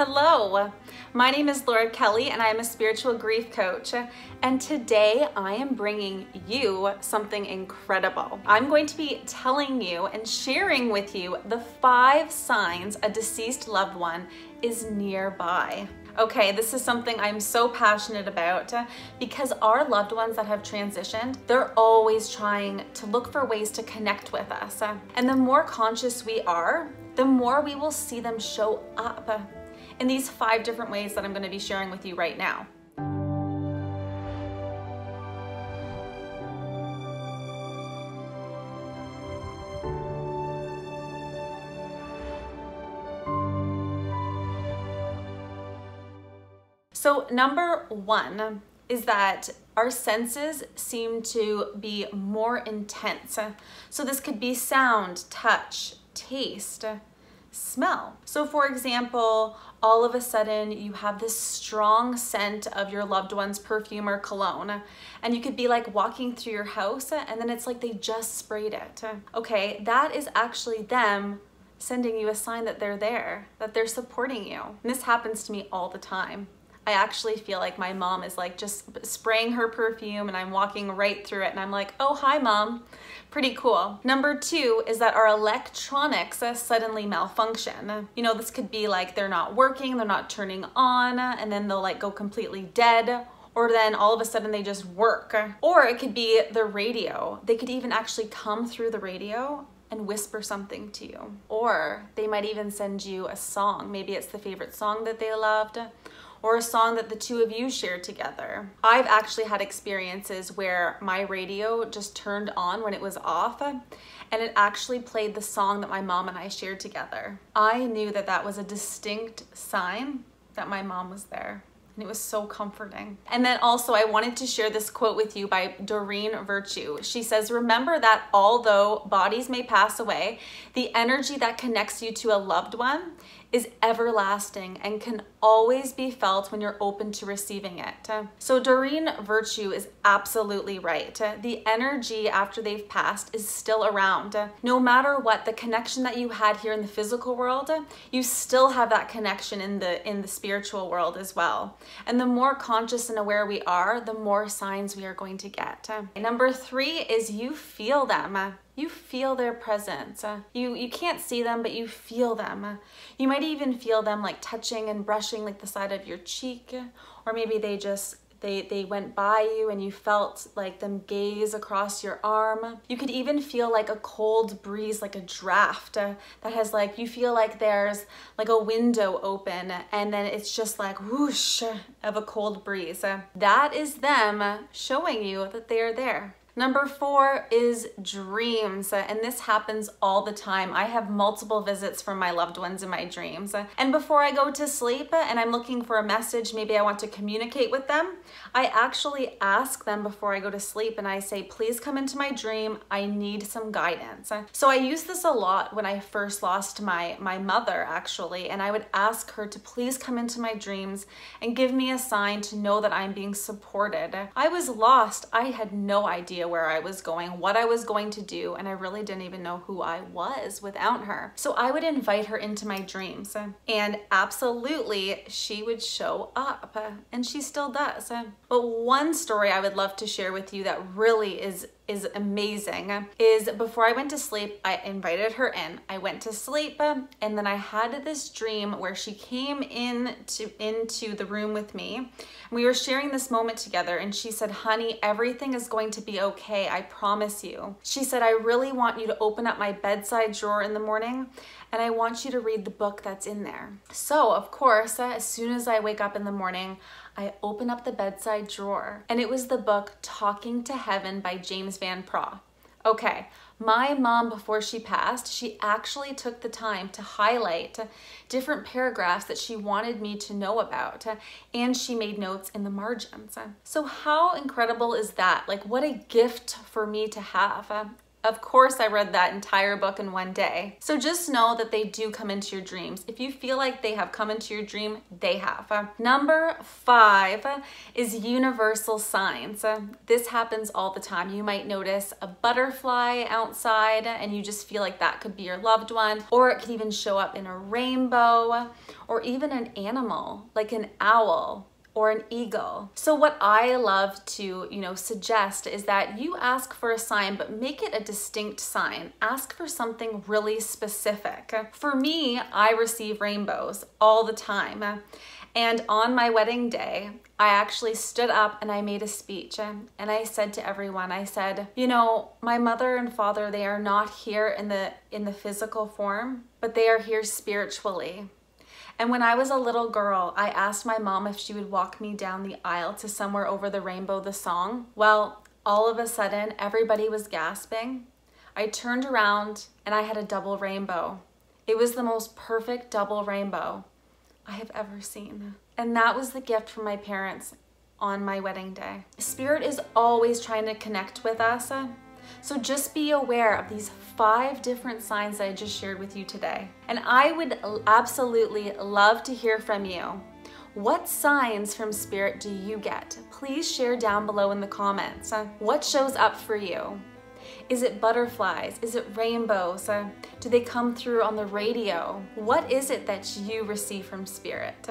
Hello, my name is Laura Kelly and I'm a spiritual grief coach, and today I am bringing you something incredible. I'm going to be telling you and sharing with you the 5 signs a deceased loved one is nearby. Okay, this is something I'm so passionate about because our loved ones that have transitioned, they're always trying to look for ways to connect with us. And the more conscious we are, the more we will see them show up in these 5 different ways that I'm going to be sharing with you right now. So number 1 is that our senses seem to be more intense. So this could be sound, touch, taste, smell. So for example, all of a sudden you have this strong scent of your loved one's perfume or cologne, and you could be like walking through your house and then it's like they just sprayed it. Okay, that is actually them sending you a sign that they're there, that they're supporting you. And this happens to me all the time. I actually feel like my mom is like just spraying her perfume and I'm walking right through it and I'm like, oh, hi mom, pretty cool. Number 2 is that our electronics suddenly malfunction. You know, this could be like they're not working, they're not turning on, and then they'll like go completely dead, or then all of a sudden they just work. Or it could be the radio. They could even actually come through the radio and whisper something to you. Or they might even send you a song. Maybe it's the favorite song that they loved, or a song that the two of you shared together. I've actually had experiences where my radio just turned on when it was off, and it actually played the song that my mom and I shared together. I knew that that was a distinct sign that my mom was there. And it was so comforting. And then also I wanted to share this quote with you by Doreen Virtue. She says, remember that although bodies may pass away, the energy that connects you to a loved one is everlasting and can always be felt when you're open to receiving it. So Doreen Virtue is absolutely right. The energy after they've passed is still around. No matter what, the connection that you had here in the physical world, you still have that connection in the spiritual world as well. And the more conscious and aware we are, the more signs we are going to get. Number 3 is you feel them. You feel their presence. You can't see them, but you feel them. You might even feel them like touching and brushing like the side of your cheek, or maybe they went by you and you felt like them gaze across your arm. You could even feel like a cold breeze, like a draft that has like, you feel like there's like a window open and then it's just like whoosh of a cold breeze. That is them showing you that they are there. Number 4 is dreams, and this happens all the time. I have multiple visits from my loved ones in my dreams. And before I go to sleep and I'm looking for a message, maybe I want to communicate with them, I actually ask them before I go to sleep and I say, please come into my dream, I need some guidance. So I use this a lot when I first lost my mother actually, and I would ask her to please come into my dreams and give me a sign to know that I'm being supported. I was lost, I had no idea where I was going, what I was going to do, and I really didn't even know who I was without her. So I would invite her into my dreams, and absolutely she would show up, and she still does. But one story I would love to share with you that really is amazing is before I went to sleep, I invited her in. I went to sleep and then I had this dream where she came into the room with me. We were sharing this moment together and she said, honey, everything is going to be okay. I promise you. She said, I really want you to open up my bedside drawer in the morning and I want you to read the book that's in there. So of course, as soon as I wake up in the morning, I open up the bedside drawer and it was the book Talking to Heaven by James Van Praagh. Okay, my mom, before she passed, she actually took the time to highlight different paragraphs that she wanted me to know about, and she made notes in the margins. So how incredible is that? Like, what a gift for me to have. Of course, I read that entire book in one day. So just know that they do come into your dreams. If you feel like they have come into your dream, they have. Number 5 is universal signs. This happens all the time. You might notice a butterfly outside and you just feel like that could be your loved one, or it could even show up in a rainbow, or even an animal like an owl or an eagle. So what I love to, suggest is that you ask for a sign, but make it a distinct sign. Ask for something really specific. For me, I receive rainbows all the time. And on my wedding day, I actually stood up and I made a speech, and I said to everyone, I said, my mother and father, they are not here in the physical form, but they are here spiritually. And when I was a little girl, I asked my mom if she would walk me down the aisle to Somewhere Over the Rainbow, the song. Well, all of a sudden, everybody was gasping. I turned around and I had a double rainbow. It was the most perfect double rainbow I have ever seen. And that was the gift from my parents on my wedding day. Spirit is always trying to connect with us. So just be aware of these 5 different signs that I just shared with you today. And I would absolutely love to hear from you. What signs from Spirit do you get? Please share down below in the comments. What shows up for you? Is it butterflies? Is it rainbows? Do they come through on the radio? What is it that you receive from Spirit?